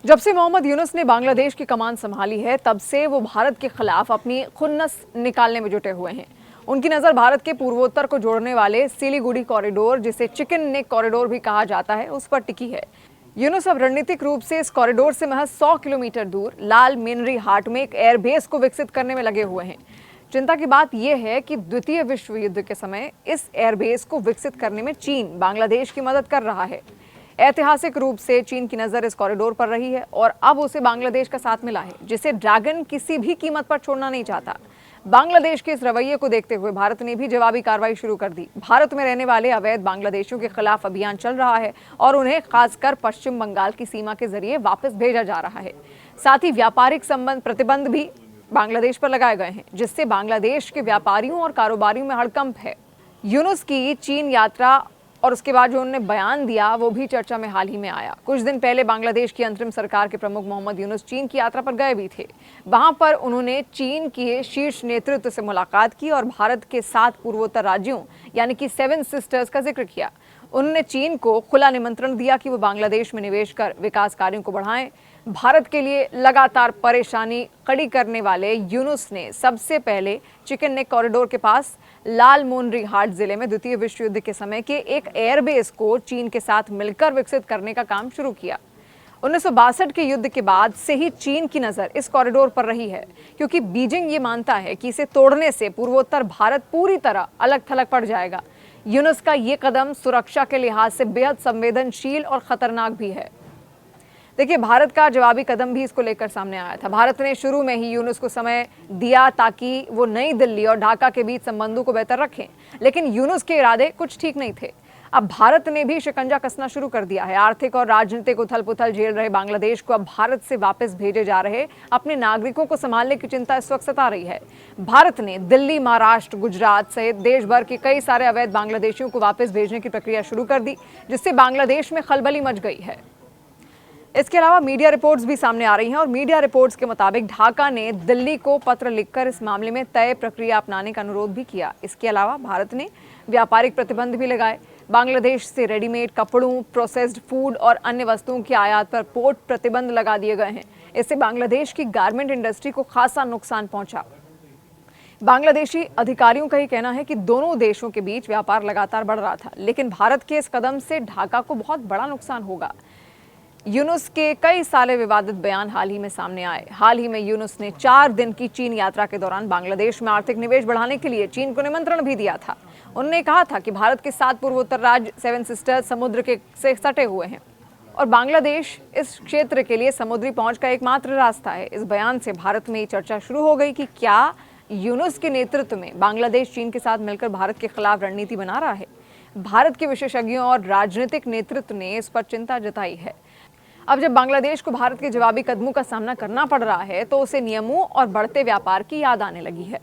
जब से मोहम्मद यूनुस ने बांग्लादेश की कमान संभाली है, तब से वो भारत के खिलाफ अपनी खुन्नस निकालने में जुटे हुए हैं। उनकी नजर भारत के पूर्वोत्तर को जोड़ने वाले सिलीगुड़ी कॉरिडोर, जिसे चिकन नेक कॉरिडोर भी कहा जाता है, उस पर टिकी है। यूनुस अब रणनीतिक रूप से इस कॉरिडोर से महज 100 किलोमीटर दूर लाल मिनरी हाट में एक एयरबेस को विकसित करने में लगे हुए हैं। चिंता की बात यह है कि द्वितीय विश्व युद्ध के समय इस एयरबेस को विकसित करने में चीन बांग्लादेश की मदद कर रहा है। ऐतिहासिक रूप से चीन की नजर इस कॉरिडोर पर रही है और अब उसे बांग्लादेश का साथ मिला है, जिसे ड्रैगन किसी भी कीमत पर छोड़ना नहीं चाहता। बांग्लादेश के इस रवैये को देखते हुए भारत ने भी जवाबी कार्रवाई शुरू कर दी। भारत में रहने वाले अवैध बांग्लादेशियों के खिलाफ अभियान चल रहा है और उन्हें खासकर पश्चिम बंगाल की सीमा के जरिए वापस भेजा जा रहा है। साथ ही व्यापारिक प्रतिबंध भी बांग्लादेश पर लगाए गए हैं, जिससे बांग्लादेश के व्यापारियों और कारोबारियों में हड़कंप है। यूनुस की चीन यात्रा और उसके बाद जो उन्होंने बयान दिया, वो भी चर्चा में हाल ही में आया। कुछ दिन पहले बांग्लादेश की अंतरिम सरकार के प्रमुख मोहम्मद यूनुस चीन की यात्रा पर गए भी थे। वहां पर उन्होंने चीन के शीर्ष नेतृत्व से मुलाकात की और भारत के 7 पूर्वोत्तर राज्यों यानी कि 7 सिस्टर्स का जिक्र किया। उन्होंने चीन को खुला निमंत्रण दिया कि वो बांग्लादेश में निवेश कर विकास कार्यों को बढ़ाएं। भारत के लिए लगातार परेशानी खड़ी करने वाले यूनुस ने सबसे पहले चिकन नेक कॉरिडोर के पास लाल मोनरी हाट जिले में द्वितीय विश्व युद्ध के समय के एक एयरबेस को चीन के साथ मिलकर विकसित करने का काम शुरू किया। 1962 के युद्ध के बाद से ही चीन की नजर इस कॉरिडोर पर रही है, क्योंकि बीजिंग ये मानता है कि इसे तोड़ने से पूर्वोत्तर भारत पूरी तरह अलग थलग पड़ जाएगा। यूनुस का ये कदम सुरक्षा के लिहाज से बेहद संवेदनशील और खतरनाक भी है। देखिए, भारत का जवाबी कदम भी इसको लेकर सामने आया था। भारत ने शुरू में ही यूनुस को समय दिया ताकि वो नई दिल्ली और ढाका के बीच संबंधों को बेहतर रखें, लेकिन यूनुस के इरादे कुछ ठीक नहीं थे। अब भारत ने भी शिकंजा कसना शुरू कर दिया है। आर्थिक और राजनीतिक उथल पुथल झेल रहे बांग्लादेश को अब भारत से वापस भेजे जा रहे अपने नागरिकों को संभालने की चिंता इस वक्त सता रही है। भारत ने दिल्ली, महाराष्ट्र, गुजरात सहित देश भर के कई सारे अवैध बांग्लादेशियों को वापस भेजने की प्रक्रिया शुरू कर दी, जिससे बांग्लादेश में खलबली मच गई है। इसके अलावा मीडिया रिपोर्ट्स भी सामने आ रही हैं और मीडिया रिपोर्ट्स के मुताबिक ढाका ने दिल्ली को पत्र लिखकर इस मामले में तय प्रक्रिया अपनाने का अनुरोध भी किया। इसके अलावा भारत ने व्यापारिक प्रतिबंध भी लगाए। बांग्लादेश से रेडीमेड कपड़ों, प्रोसेस्ड फूड और अन्य वस्तुओं की आयात पर पोर्ट प्रतिबंध लगा दिए गए हैं। इससे बांग्लादेश की गारमेंट इंडस्ट्री को खासा नुकसान पहुंचा। बांग्लादेशी अधिकारियों का ही कहना है कि दोनों देशों के बीच व्यापार लगातार बढ़ रहा था, लेकिन भारत के इस कदम से ढाका को बहुत बड़ा नुकसान होगा। यूनुस के कई सारे विवादित बयान हाल ही में सामने आए। हाल ही में यूनुस ने 4 दिन की चीन यात्रा के दौरान बांग्लादेश में आर्थिक निवेश बढ़ाने के लिए चीन को निमंत्रण भी दिया था। उन्होंने कहा था कि भारत के 7 पूर्वोत्तर राज्य 7 सिस्टर्स समुद्र के से सटे हुए हैं और बांग्लादेश इस क्षेत्र के लिए समुद्री पहुंच का एकमात्र रास्ता है। इस बयान से भारत में ये चर्चा शुरू हो गई कि क्या यूनुस के नेतृत्व में बांग्लादेश चीन के साथ मिलकर भारत के खिलाफ रणनीति बना रहा है। भारत के विशेषज्ञों और राजनीतिक नेतृत्व ने इस पर चिंता जताई है। अब जब बांग्लादेश को भारत के जवाबी कदमों का सामना करना पड़ रहा है, तो उसे नियमों और बढ़ते व्यापार की याद आने लगी है।